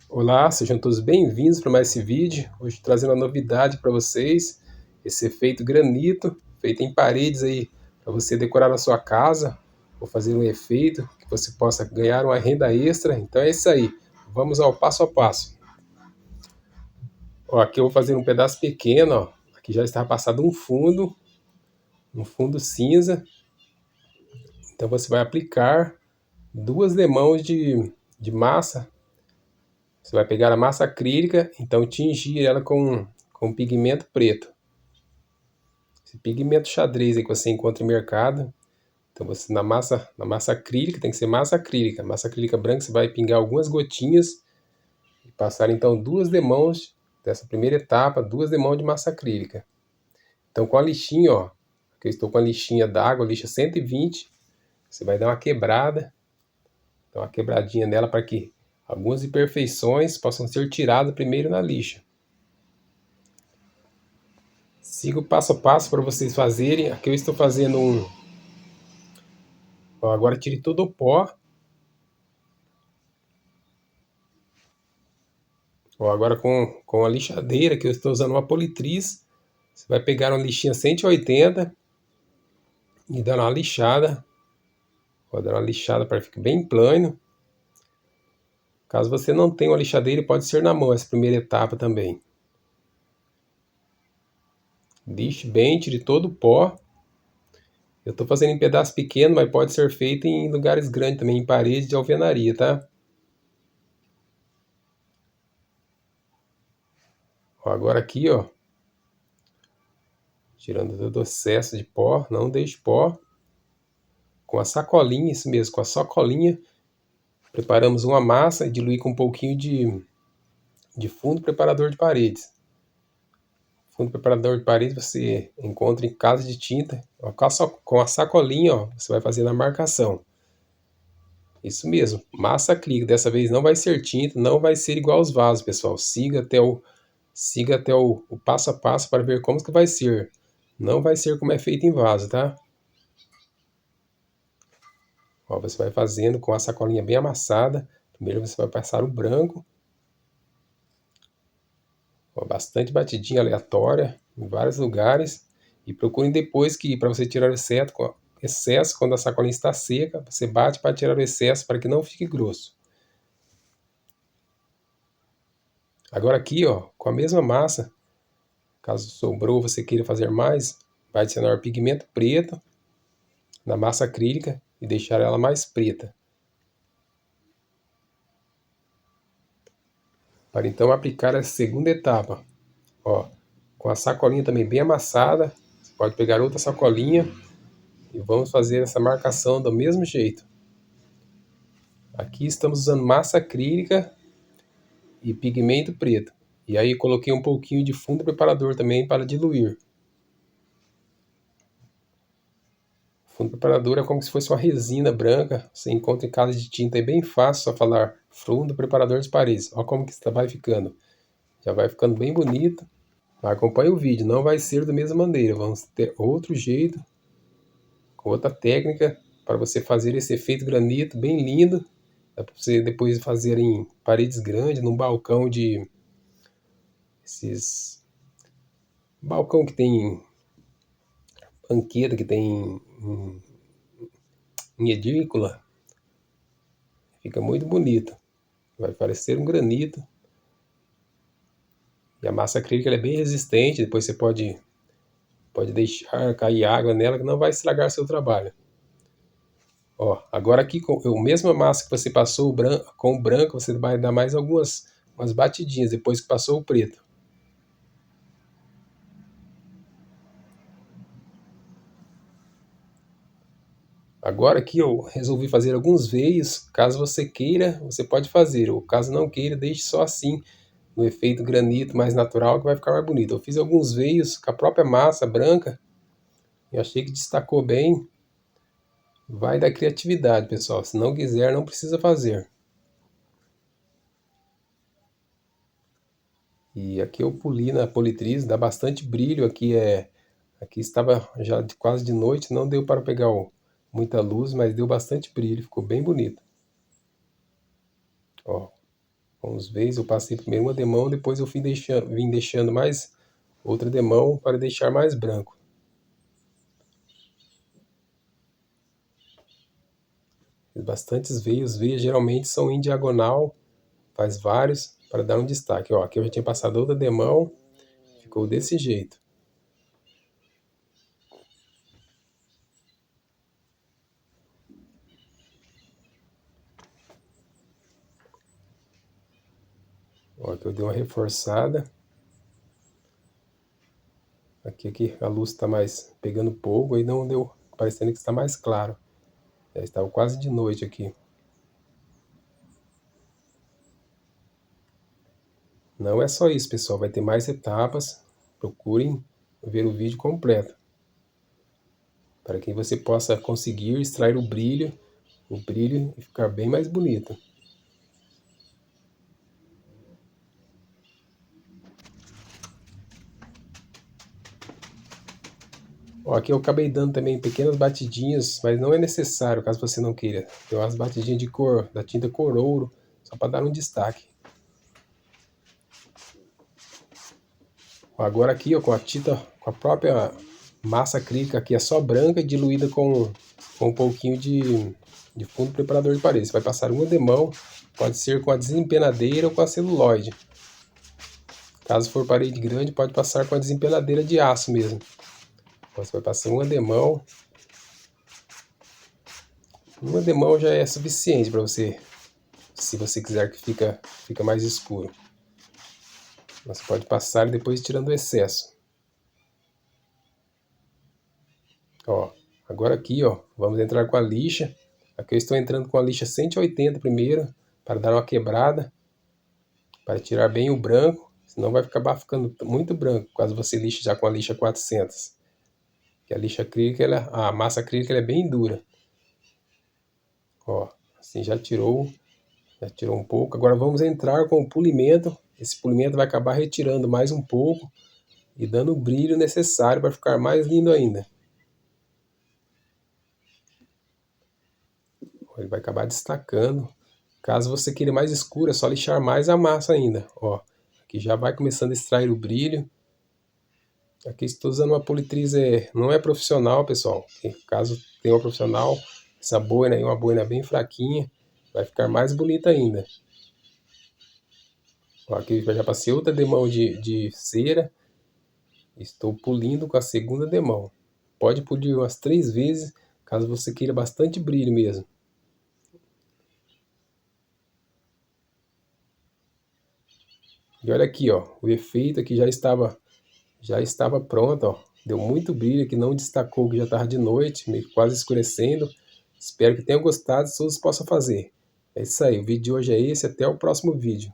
Olá, sejam todos bem-vindos para mais esse vídeo. Hoje trazendo uma novidade para vocês, esse efeito granito, feito em paredes aí, para você decorar a sua casa, ou fazer um efeito que você possa ganhar uma renda extra. Então é isso aí, vamos ao passo a passo. Ó, aqui eu vou fazer um pedaço pequeno, ó. Aqui já está passado um fundo cinza. Então você vai aplicar 2 demãos de massa. Você vai pegar a massa acrílica, então tingir ela com pigmento preto. Esse pigmento xadrez aí que você encontra em mercado. Então você na massa acrílica, tem que ser massa acrílica. Massa acrílica branca você vai pingar algumas gotinhas e passar então 2 demãos dessa primeira etapa, 2 demãos de massa acrílica. Então com a lixinha, ó, aqui eu estou com a lixinha d'água, lixa 120, você vai dar uma quebrada, dar uma quebradinha nela para que algumas imperfeições possam ser tiradas primeiro na lixa. Siga o passo a passo para vocês fazerem. Aqui eu estou fazendo um. Ó, agora tire todo o pó. Ó, agora com a lixadeira, que eu estou usando uma politriz, você vai pegar uma lixinha 180 e dar uma lixada. Ó, dar uma lixada para ficar bem plano. Caso você não tenha uma lixadeira, pode ser na mão essa primeira etapa também. Lixe bem, tire todo o pó. Eu estou fazendo em pedaço pequeno, mas pode ser feito em lugares grandes também, em paredes de alvenaria, tá? Ó, agora aqui, ó, tirando todo o excesso de pó, não deixe pó. Com a sacolinha, isso mesmo, com a sacolinha, preparamos uma massa e dilui com um pouquinho de fundo preparador de paredes. Fundo preparador de paredes você encontra em casa de tinta. Ó, com a sacolinha, ó, você vai fazer a marcação. Isso mesmo, massa acrílica. Dessa vez não vai ser tinta, não vai ser igual aos vasos, pessoal. Siga até o passo a passo para ver como que vai ser. Não vai ser como é feito em vaso, tá? Ó, você vai fazendo com a sacolinha bem amassada. Primeiro você vai passar o branco. Ó, bastante batidinha aleatória em vários lugares. E procurem depois que, para você tirar o excesso, quando a sacolinha está seca, você bate para tirar o excesso para que não fique grosso. Agora aqui, ó, com a mesma massa, caso sobrou você queira fazer mais, vai adicionar pigmento preto na massa acrílica e deixar ela mais preta. Para então aplicar a segunda etapa. Ó, com a sacolinha também bem amassada, você pode pegar outra sacolinha e vamos fazer essa marcação do mesmo jeito. Aqui estamos usando massa acrílica e pigmento preto. E aí coloquei um pouquinho de fundo preparador também para diluir. Fundo preparador é como se fosse uma resina branca. Você encontra em casa de tinta, é bem fácil só falar fundo preparador de paredes. Olha como que vai ficando. Já vai ficando bem bonito. Acompanhe o vídeo, não vai ser da mesma maneira. Vamos ter outro jeito, com outra técnica, para você fazer esse efeito granito bem lindo. Dá para você depois fazer em paredes grandes, num balcão de... esses... balcão que tem banqueta, que tem em edícula. Fica muito bonito. Vai parecer um granito. E a massa acrílica ela é bem resistente, depois você pode deixar cair água nela que não vai estragar seu trabalho. Ó, agora aqui com a mesma massa que você passou com o branco, você vai dar mais umas batidinhas depois que passou o preto. Agora aqui eu resolvi fazer alguns veios, caso você queira, você pode fazer, ou caso não queira, deixe só assim, no efeito granito mais natural, que vai ficar mais bonito. Eu fiz alguns veios com a própria massa branca, e achei que destacou bem. Vai da criatividade, pessoal, se não quiser, não precisa fazer. E aqui eu poli na politriz, dá bastante brilho, aqui estava já quase de noite, não deu para pegar muita luz, mas deu bastante brilho, ficou bem bonito. Ó. Vamos ver, eu passei primeiro uma demão, depois eu vim deixando mais outra demão para deixar mais branco. Bastantes veios, os veios geralmente são em diagonal, faz vários para dar um destaque. Ó, aqui eu já tinha passado outra demão, ficou desse jeito. Ó, aqui eu dei uma reforçada. Aqui a luz está mais pegando pouco, aí não deu, parecendo que está mais claro. Já estava quase de noite aqui. Não é só isso, pessoal, vai ter mais etapas. Procurem ver o vídeo completo, para que você possa conseguir extrair o brilho e ficar bem mais bonito. Ó, aqui eu acabei dando também pequenas batidinhas, mas não é necessário, caso você não queira. Deu umas batidinhas de cor, da tinta cor ouro, só para dar um destaque. Agora aqui, ó, com a tinta, com a própria massa acrílica aqui, é só branca, diluída com um pouquinho de fundo preparador de parede. Você vai passar uma demão, pode ser com a desempenadeira ou com a celulose. Caso for parede grande, pode passar com a desempenadeira de aço mesmo. Então, você vai passar uma demão. Uma demão já é suficiente para você, se você quiser que fica mais escuro. Você pode passar e depois tirando o excesso. Ó, agora aqui, ó, vamos entrar com a lixa. Aqui eu estou entrando com a lixa 180 primeiro, para dar uma quebrada, para tirar bem o branco, senão vai acabar ficando muito branco, caso você lixe já com a lixa 400. Que a lixa acrílica, a massa acrílica é bem dura. Ó, assim já tirou um pouco. Agora vamos entrar com o polimento. Esse polimento vai acabar retirando mais um pouco e dando o brilho necessário para ficar mais lindo ainda. Ele vai acabar destacando. Caso você queira mais escuro, é só lixar mais a massa ainda. Ó, aqui já vai começando a extrair o brilho. Aqui estou usando uma politriz, não é profissional, pessoal. Caso tenha uma profissional, essa boina aí, uma boina bem fraquinha, vai ficar mais bonita ainda. Ó, aqui eu já passei outra demão de cera. Estou polindo com a segunda demão. Pode polir umas 3 vezes, caso você queira bastante brilho mesmo. E olha aqui, ó, o efeito aqui já estava pronto, ó. Deu muito brilho aqui, não destacou que já estava de noite, meio quase escurecendo. Espero que tenham gostado, se todos possam fazer. É isso aí, o vídeo de hoje é esse, até o próximo vídeo.